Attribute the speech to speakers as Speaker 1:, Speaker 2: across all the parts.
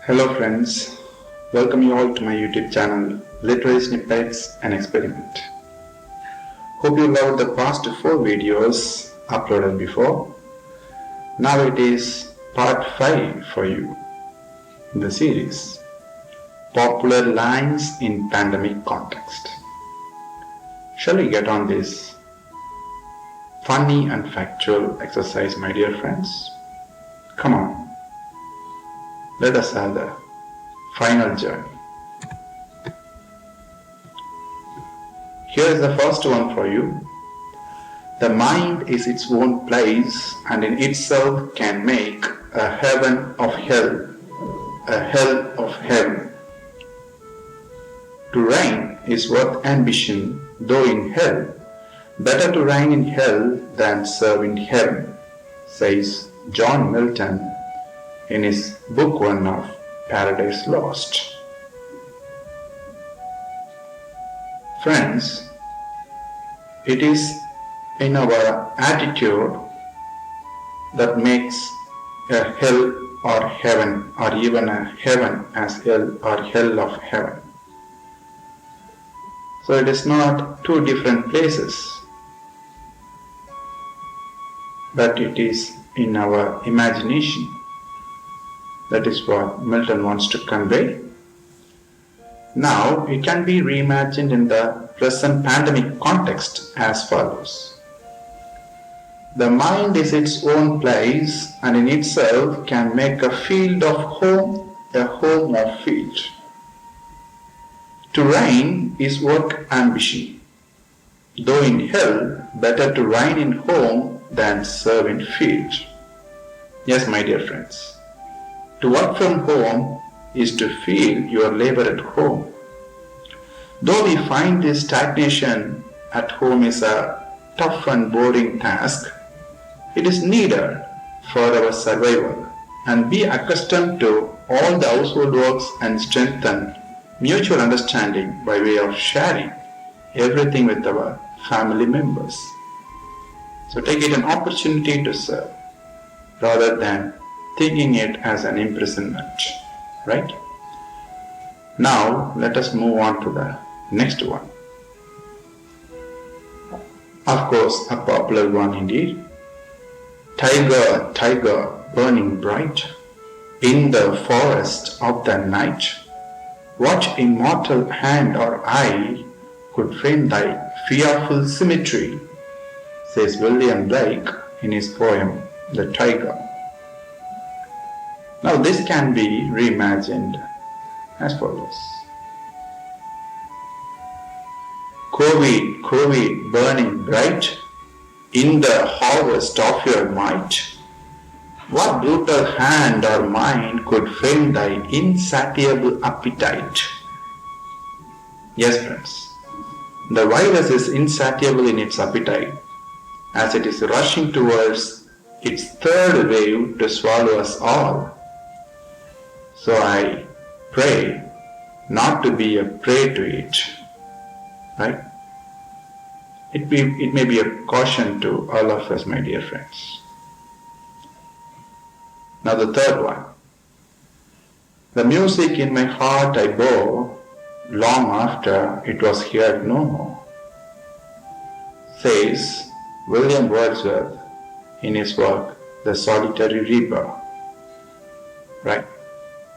Speaker 1: Hello friends, welcome you all to my YouTube channel, Literary Snippets and Experiment. Hope you loved the past 4 videos uploaded before. Now it is part 5 for you in the series, Popular Lines in Pandemic Context. Shall we get on this funny and factual exercise, my dear friends? Come on, let us have the final journey. Here is the first one for you. The mind is its own place and in itself can make a heaven of hell, a hell of heaven. To reign is worth ambition, though in hell. Better to reign in hell than serve in heaven, says John Milton in his book 1 of Paradise Lost. Friends, it is in our attitude that makes a hell or heaven, or even a heaven as hell or hell of heaven. So it is not two different places, but it is in our imagination. That is what Milton wants to convey. Now, it can be reimagined in the present pandemic context as follows. The mind is its own place and in itself can make a field of home, a home of field. To reign is work ambition. Though in hell, better to reign in home than serve in field. Yes, my dear friends. To work from home is to feel your labor at home. Though we find this stagnation at home is a tough and boring task, it is needed for our survival and be accustomed to all the household works and strengthen mutual understanding by way of sharing everything with our family members. So take it an opportunity to serve rather than thinking it as an imprisonment, right? Now, let us move on to the next one. Of course, a popular one indeed. Tiger, tiger, burning bright, in the forest of the night, what immortal hand or eye could frame thy fearful symmetry, says William Blake in his poem, The Tiger. Now this can be reimagined as follows. Covid, Covid, burning bright, in the harvest of your might, what brutal hand or mind could frame thy insatiable appetite? Yes, friends, the virus is insatiable in its appetite, as it is rushing towards its third wave to swallow us all. So I pray not to be a prey to it, right? It may be a caution to all of us, my dear friends. Now the third one. The music in my heart I bore, long after it was heard no more, says William Wordsworth in his work, The Solitary Reaper, right?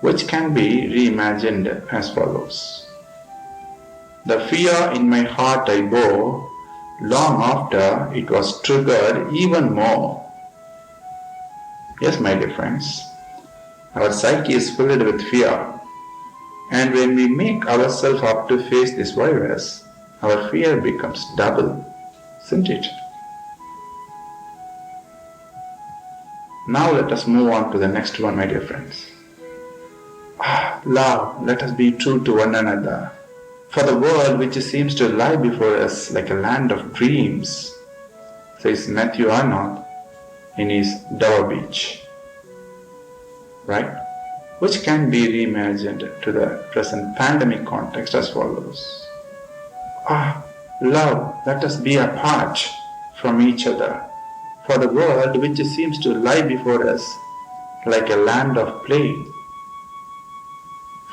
Speaker 1: Which can be reimagined as follows. The fear in my heart I bore, long after it was triggered even more. Yes, my dear friends, our psyche is filled with fear, and when we make ourselves up to face this virus, our fear becomes double, isn't it? Now let us move on to the next one, my dear friends. Love, let us be true to one another. For the world which seems to lie before us like a land of dreams, says Matthew Arnold in his Dover Beach, right? Which can be reimagined to the present pandemic context as follows. Love, let us be apart from each other. For the world which seems to lie before us like a land of play,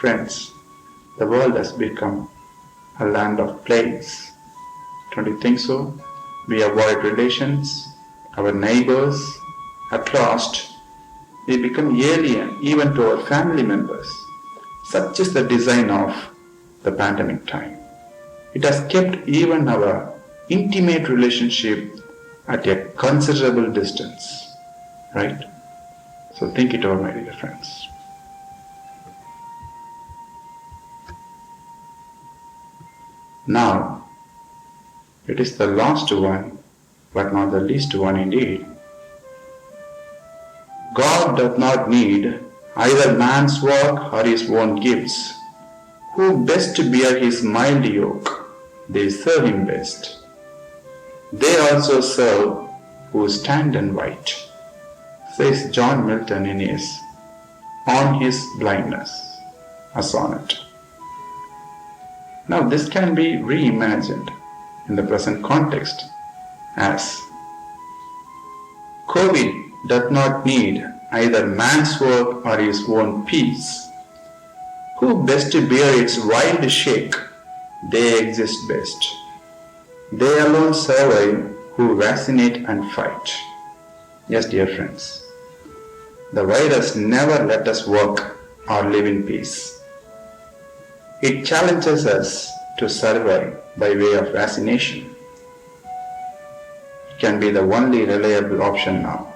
Speaker 1: Friends, the world has become a land of plagues. Don't you think so? We avoid relations, our neighbors. At last, we become alien even to our family members. Such is the design of the pandemic time. It has kept even our intimate relationship at a considerable distance, right? So think it over, my dear friends. Now, it is the last one, but not the least one indeed. God doth not need either man's work or his own gifts. Who best bear his mild yoke, they serve him best. They also serve who stand and wait, says John Milton in his On His Blindness, a sonnet. Now this can be reimagined in the present context as COVID doth not need either man's work or his own peace. Who best bear its wild shake, they exist best. They alone survive who vaccinate and fight. Yes, dear friends, the virus never let us work or live in peace. It challenges us to survive by way of vaccination. It can be the only reliable option now.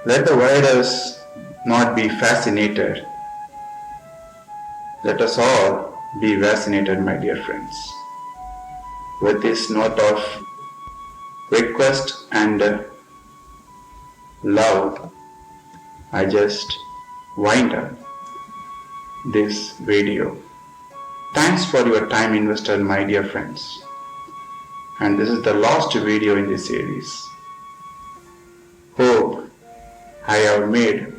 Speaker 1: Let the virus not be fascinated. Let us all be vaccinated, my dear friends. With this note of request and love, I just wind up this video. Thanks for your time invested, my dear friends. And this is the last video in this series. Hope I have made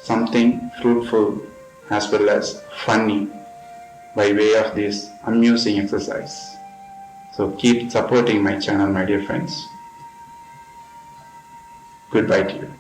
Speaker 1: something fruitful as well as funny by way of this amusing exercise. So keep supporting my channel, my dear friends. Goodbye to you.